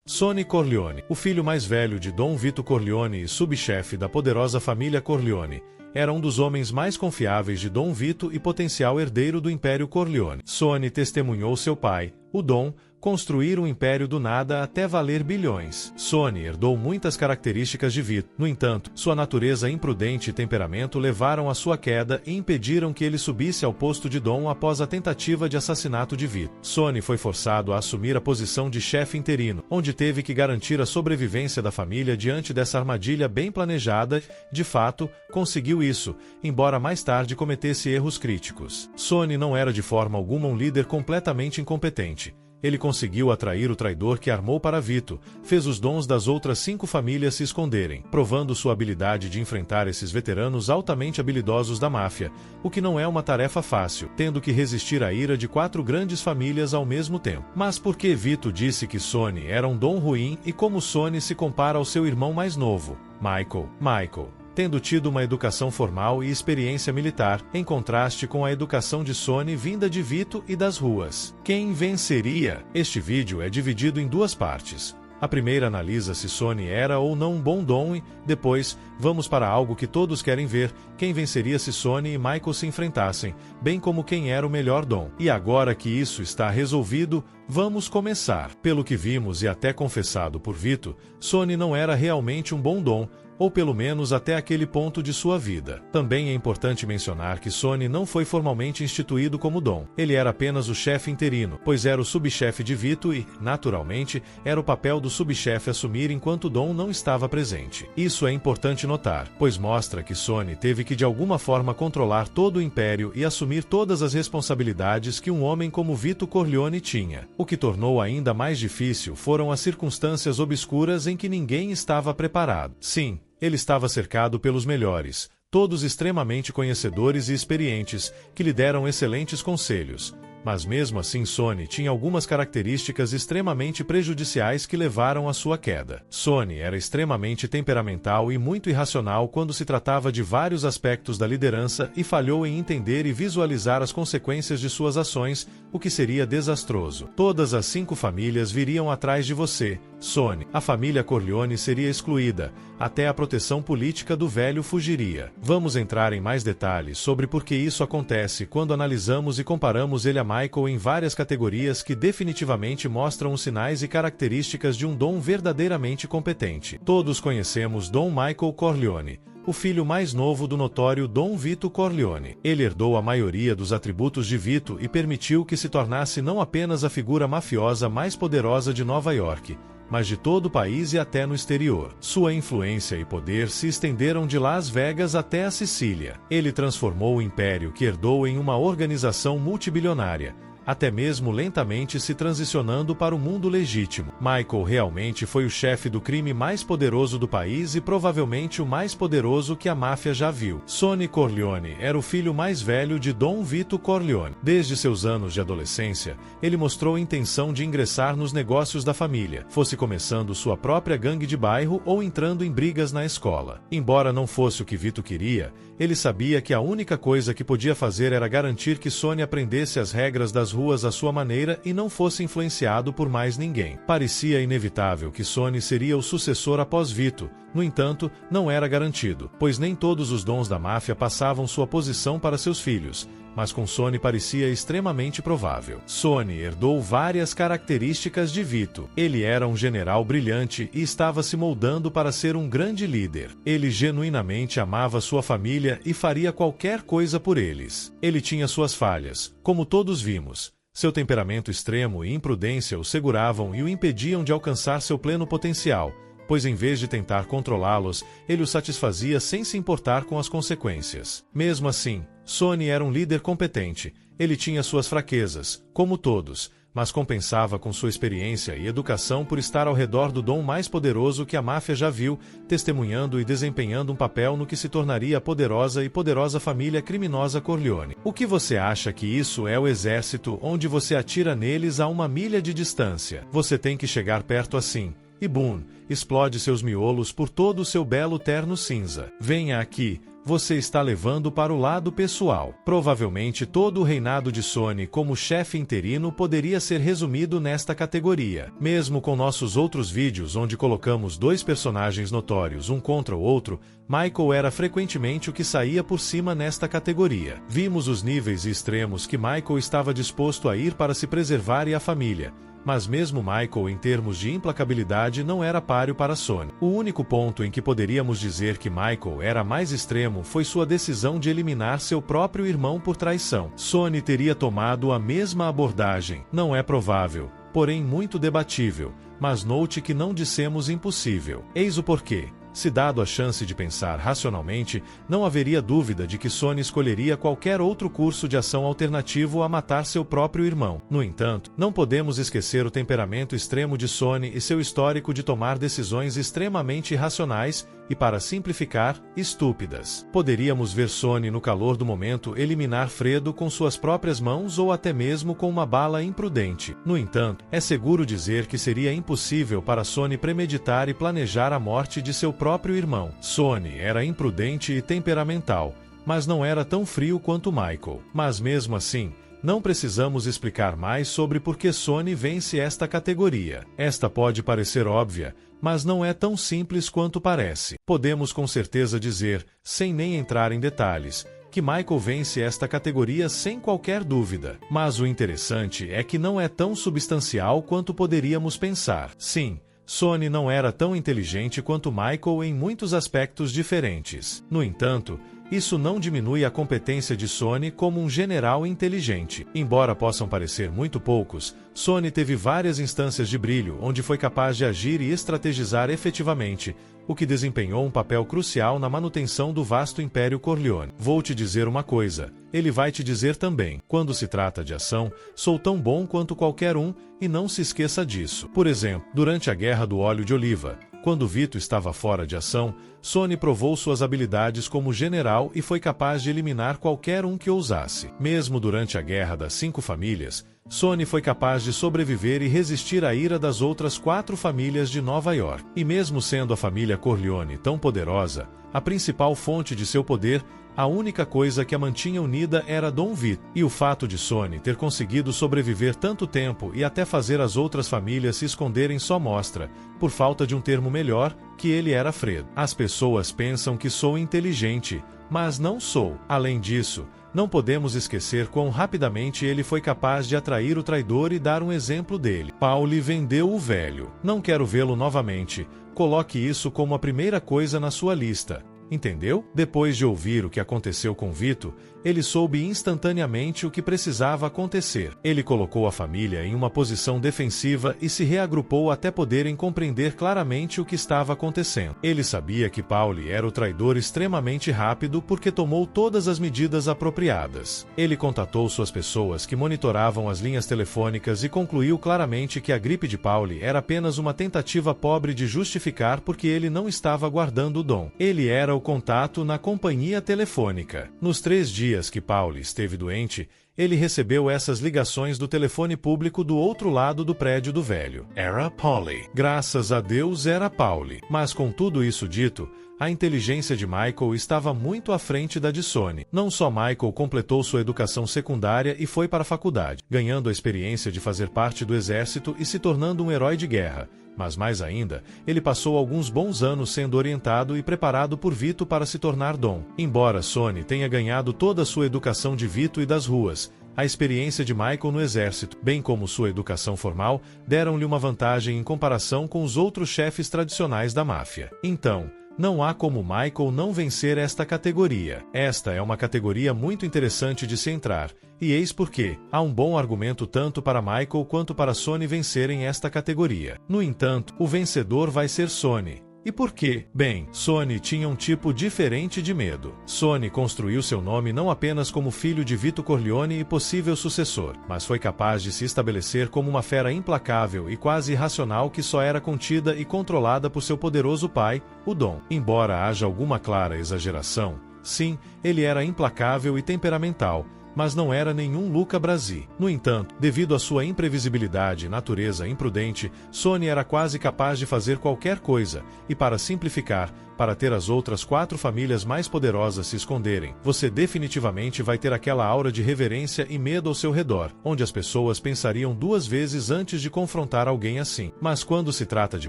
Sonny Corleone, o filho mais velho de Dom Vito Corleone e subchefe da poderosa família Corleone, era um dos homens mais confiáveis de Dom Vito e potencial herdeiro do Império Corleone. Sonny testemunhou seu pai, o Dom, construir um império do nada até valer bilhões. Sonny herdou muitas características de Vito. No entanto, sua natureza imprudente e temperamento levaram à sua queda e impediram que ele subisse ao posto de Dom após a tentativa de assassinato de Vito. Sonny foi forçado a assumir a posição de chefe interino, onde teve que garantir a sobrevivência da família diante dessa armadilha bem planejada. De fato, conseguiu isso, embora mais tarde cometesse erros críticos. Sonny não era de forma alguma um líder completamente incompetente. Ele conseguiu atrair o traidor que armou para Vito, fez os dons das outras 5 famílias se esconderem, provando sua habilidade de enfrentar esses veteranos altamente habilidosos da máfia, o que não é uma tarefa fácil, tendo que resistir à ira de 4 grandes famílias ao mesmo tempo. Mas por que Vito disse que Sonny era um dom ruim e como Sonny se compara ao seu irmão mais novo, Michael, tendo tido uma educação formal e experiência militar, em contraste com a educação de Sonny vinda de Vito e das ruas. Quem venceria? Este vídeo é dividido em 2 partes. A primeira analisa se Sonny era ou não um bom dom e, depois, vamos para algo que todos querem ver, quem venceria se Sonny e Michael se enfrentassem, bem como quem era o melhor dom. E agora que isso está resolvido, vamos começar. Pelo que vimos e até confessado por Vito, Sonny não era realmente um bom dom, ou pelo menos até aquele ponto de sua vida. Também é importante mencionar que Sonny não foi formalmente instituído como dom. Ele era apenas o chefe interino, pois era o subchefe de Vito e, naturalmente, era o papel do subchefe assumir enquanto Dom não estava presente. Isso é importante notar, pois mostra que Sonny teve que de alguma forma controlar todo o império e assumir todas as responsabilidades que um homem como Vito Corleone tinha. O que tornou ainda mais difícil foram as circunstâncias obscuras em que ninguém estava preparado. Sim, ele estava cercado pelos melhores, todos extremamente conhecedores e experientes, que lhe deram excelentes conselhos. Mas mesmo assim Sonny tinha algumas características extremamente prejudiciais que levaram à sua queda. Sonny era extremamente temperamental e muito irracional quando se tratava de vários aspectos da liderança e falhou em entender e visualizar as consequências de suas ações, o que seria desastroso. Todas as 5 famílias viriam atrás de você, Sonny. A família Corleone seria excluída, até a proteção política do velho fugiria. Vamos entrar em mais detalhes sobre por que isso acontece quando analisamos e comparamos ele a Michael em várias categorias que definitivamente mostram os sinais e características de um dom verdadeiramente competente. Todos conhecemos Dom Michael Corleone, o filho mais novo do notório Dom Vito Corleone. Ele herdou a maioria dos atributos de Vito e permitiu que se tornasse não apenas a figura mafiosa mais poderosa de Nova York, mas de todo o país e até no exterior. Sua influência e poder se estenderam de Las Vegas até a Sicília. Ele transformou o império que herdou em uma organização multibilionária, até mesmo lentamente se transicionando para o mundo legítimo. Michael realmente foi o chefe do crime mais poderoso do país e provavelmente o mais poderoso que a máfia já viu. Sonny Corleone era o filho mais velho de Dom Vito Corleone. Desde seus anos de adolescência, ele mostrou intenção de ingressar nos negócios da família, fosse começando sua própria gangue de bairro ou entrando em brigas na escola. Embora não fosse o que Vito queria, ele sabia que a única coisa que podia fazer era garantir que Sonny aprendesse as regras das ruas à sua maneira e não fosse influenciado por mais ninguém. Parecia inevitável que Sonny seria o sucessor após Vito, no entanto, não era garantido, pois nem todos os dons da máfia passavam sua posição para seus filhos, mas com Sonny parecia extremamente provável. Sonny herdou várias características de Vito. Ele era um general brilhante e estava se moldando para ser um grande líder. Ele genuinamente amava sua família e faria qualquer coisa por eles. Ele tinha suas falhas, como todos vimos. Seu temperamento extremo e imprudência o seguravam e o impediam de alcançar seu pleno potencial, pois em vez de tentar controlá-los, ele os satisfazia sem se importar com as consequências. Mesmo assim, Sonny era um líder competente. Ele tinha suas fraquezas, como todos, mas compensava com sua experiência e educação por estar ao redor do dom mais poderoso que a máfia já viu, testemunhando e desempenhando um papel no que se tornaria a poderosa família criminosa Corleone. O que você acha que isso é o exército onde você atira neles a 1 milha de distância? Você tem que chegar perto assim. E boom, explode seus miolos por todo o seu belo terno cinza. Venha aqui, você está levando para o lado pessoal. Provavelmente todo o reinado de Sonny como chefe interino poderia ser resumido nesta categoria. Mesmo com nossos outros vídeos onde colocamos dois personagens notórios um contra o outro, Michael era frequentemente o que saía por cima nesta categoria. Vimos os níveis e extremos que Michael estava disposto a ir para se preservar e a família. Mas mesmo Michael em termos de implacabilidade não era páreo para Sonny. O único ponto em que poderíamos dizer que Michael era mais extremo foi sua decisão de eliminar seu próprio irmão por traição. Sonny teria tomado a mesma abordagem. Não é provável, porém muito debatível, mas note que não dissemos impossível. Eis o porquê. Se dado a chance de pensar racionalmente, não haveria dúvida de que Sonny escolheria qualquer outro curso de ação alternativo a matar seu próprio irmão. No entanto, não podemos esquecer o temperamento extremo de Sonny e seu histórico de tomar decisões extremamente irracionais e, para simplificar, estúpidas. Poderíamos ver Sonny no calor do momento eliminar Fredo com suas próprias mãos ou até mesmo com uma bala imprudente. No entanto, é seguro dizer que seria impossível para Sonny premeditar e planejar a morte de seu próprio irmão. Sonny era imprudente e temperamental, mas não era tão frio quanto Michael. Mas mesmo assim, não precisamos explicar mais sobre por que Sonny vence esta categoria. Esta pode parecer óbvia, mas não é tão simples quanto parece. Podemos com certeza dizer, sem nem entrar em detalhes, que Michael vence esta categoria sem qualquer dúvida. Mas o interessante é que não é tão substancial quanto poderíamos pensar. Sim, Sonny não era tão inteligente quanto Michael em muitos aspectos diferentes. No entanto, isso não diminui a competência de Sonny como um general inteligente. Embora possam parecer muito poucos, Sonny teve várias instâncias de brilho onde foi capaz de agir e estrategizar efetivamente, o que desempenhou um papel crucial na manutenção do vasto Império Corleone. Vou te dizer uma coisa, ele vai te dizer também. Quando se trata de ação, sou tão bom quanto qualquer um, e não se esqueça disso. Por exemplo, durante a Guerra do Óleo de Oliva, quando Vito estava fora de ação, Sonny provou suas habilidades como general e foi capaz de eliminar qualquer um que ousasse. Mesmo durante a Guerra das 5 Famílias, Sonny foi capaz de sobreviver e resistir à ira das outras 4 famílias de Nova York. E mesmo sendo a família Corleone tão poderosa, a principal fonte de seu poder, a única coisa que a mantinha unida era Dom Vito. E o fato de Sonny ter conseguido sobreviver tanto tempo e até fazer as outras famílias se esconderem só mostra, por falta de um termo melhor, que ele era Fredo. As pessoas pensam que sou inteligente, mas não sou. Além disso, não podemos esquecer quão rapidamente ele foi capaz de atrair o traidor e dar um exemplo dele. Pauli vendeu o velho. Não quero vê-lo novamente. Coloque isso como a primeira coisa na sua lista. Entendeu? Depois de ouvir o que aconteceu com Vito, ele soube instantaneamente o que precisava acontecer. Ele colocou a família em uma posição defensiva e se reagrupou até poderem compreender claramente o que estava acontecendo. Ele sabia que Pauli era o traidor extremamente rápido porque tomou todas as medidas apropriadas. Ele contatou suas pessoas que monitoravam as linhas telefônicas e concluiu claramente que a gripe de Pauli era apenas uma tentativa pobre de justificar porque ele não estava guardando o dom. Ele era o contato na companhia telefônica. Nos 3 dias que Pauli esteve doente, ele recebeu essas ligações do telefone público do outro lado do prédio do velho. Era Pauli. Graças a Deus era Pauli. Mas com tudo isso dito, a inteligência de Michael estava muito à frente da de Sonny. Não só Michael completou sua educação secundária e foi para a faculdade, ganhando a experiência de fazer parte do exército e se tornando um herói de guerra, mas mais ainda, ele passou alguns bons anos sendo orientado e preparado por Vito para se tornar Dom. Embora Sonny tenha ganhado toda a sua educação de Vito e das ruas, a experiência de Michael no exército, bem como sua educação formal, deram-lhe uma vantagem em comparação com os outros chefes tradicionais da máfia. Então, não há como Michael não vencer esta categoria. Esta é uma categoria muito interessante de se entrar, e eis porque há um bom argumento tanto para Michael quanto para Sonny vencerem esta categoria. No entanto, o vencedor vai ser Sonny. E por quê? Bem, Sonny tinha um tipo diferente de medo. Sonny construiu seu nome não apenas como filho de Vito Corleone e possível sucessor, mas foi capaz de se estabelecer como uma fera implacável e quase irracional que só era contida e controlada por seu poderoso pai, o Dom. Embora haja alguma clara exageração, sim, ele era implacável e temperamental, mas não era nenhum Luca Brasi. No entanto, devido à sua imprevisibilidade e natureza imprudente, Sonny era quase capaz de fazer qualquer coisa, e para simplificar, para ter as outras 4 famílias mais poderosas se esconderem, você definitivamente vai ter aquela aura de reverência e medo ao seu redor, onde as pessoas pensariam 2 vezes antes de confrontar alguém assim. Mas quando se trata de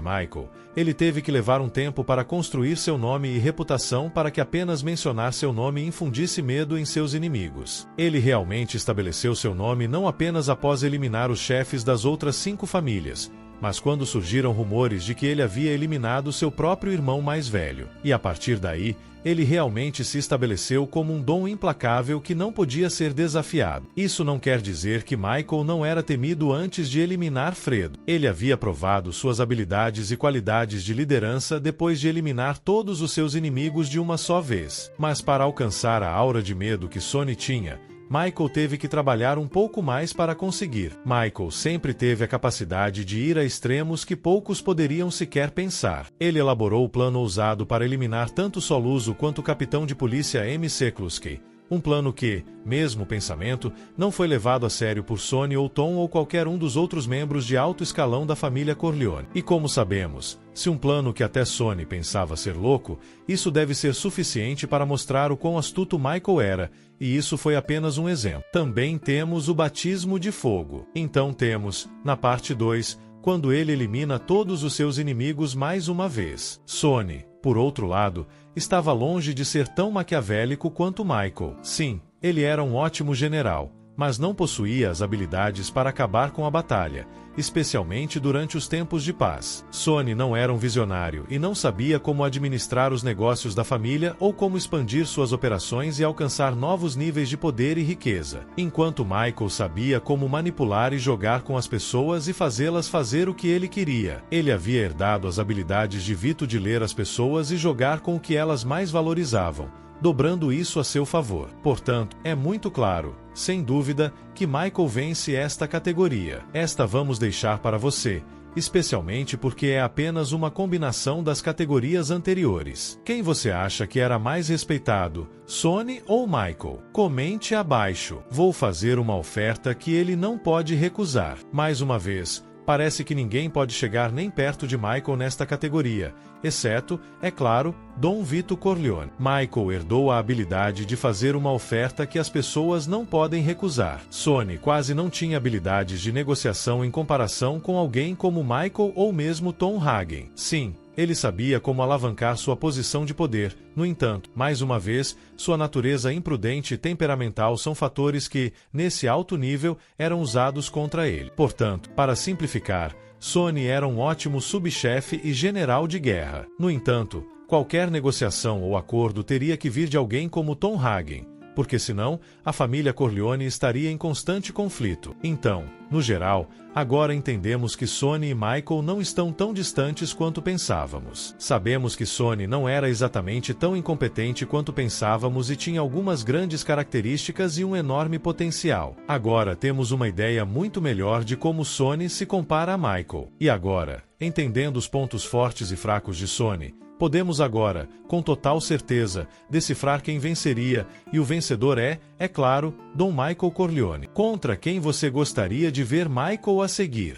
Michael, ele teve que levar um tempo para construir seu nome e reputação para que apenas mencionar seu nome infundisse medo em seus inimigos. Ele realmente estabeleceu seu nome não apenas após eliminar os chefes das outras 5 famílias, mas quando surgiram rumores de que ele havia eliminado seu próprio irmão mais velho. E a partir daí, ele realmente se estabeleceu como um dom implacável que não podia ser desafiado. Isso não quer dizer que Michael não era temido antes de eliminar Fredo. Ele havia provado suas habilidades e qualidades de liderança depois de eliminar todos os seus inimigos de uma só vez. Mas para alcançar a aura de medo que Sonny tinha, Michael teve que trabalhar um pouco mais para conseguir. Michael sempre teve a capacidade de ir a extremos que poucos poderiam sequer pensar. Ele elaborou o plano ousado para eliminar tanto Soluzo quanto o capitão de polícia M. Sekluski. Um plano que, mesmo pensamento, não foi levado a sério por Sonny ou Tom ou qualquer um dos outros membros de alto escalão da família Corleone. E como sabemos, se um plano que até Sonny pensava ser louco, isso deve ser suficiente para mostrar o quão astuto Michael era, e isso foi apenas um exemplo. Também temos o batismo de fogo. Então temos, na parte 2, quando ele elimina todos os seus inimigos mais uma vez. Sonny, por outro lado, estava longe de ser tão maquiavélico quanto Michael. Sim, ele era um ótimo general, mas não possuía as habilidades para acabar com a batalha, especialmente durante os tempos de paz. Sonny não era um visionário e não sabia como administrar os negócios da família ou como expandir suas operações e alcançar novos níveis de poder e riqueza, enquanto Michael sabia como manipular e jogar com as pessoas e fazê-las fazer o que ele queria. Ele havia herdado as habilidades de Vito de ler as pessoas e jogar com o que elas mais valorizavam, dobrando isso a seu favor. Portanto, é muito claro, sem dúvida, que Michael vence esta categoria. Esta vamos deixar para você, especialmente porque é apenas uma combinação das categorias anteriores. Quem você acha que era mais respeitado, Sonny ou Michael? Comente abaixo. Vou fazer uma oferta que ele não pode recusar. Mais uma vez, parece que ninguém pode chegar nem perto de Michael nesta categoria, exceto, é claro, Dom Vito Corleone. Michael herdou a habilidade de fazer uma oferta que as pessoas não podem recusar. Sonny quase não tinha habilidades de negociação em comparação com alguém como Michael ou mesmo Tom Hagen. Sim, ele sabia como alavancar sua posição de poder. No entanto, mais uma vez, sua natureza imprudente e temperamental são fatores que, nesse alto nível, eram usados contra ele. Portanto, para simplificar, Sonny era um ótimo subchefe e general de guerra. No entanto, qualquer negociação ou acordo teria que vir de alguém como Tom Hagen, porque senão, a família Corleone estaria em constante conflito. Então, no geral, agora entendemos que Sonny e Michael não estão tão distantes quanto pensávamos. Sabemos que Sonny não era exatamente tão incompetente quanto pensávamos e tinha algumas grandes características e um enorme potencial. Agora temos uma ideia muito melhor de como Sonny se compara a Michael. E agora, entendendo os pontos fortes e fracos de Sonny, podemos agora, com total certeza, decifrar quem venceria, e o vencedor é claro, Dom Michael Corleone. Contra quem você gostaria de ver Michael a seguir?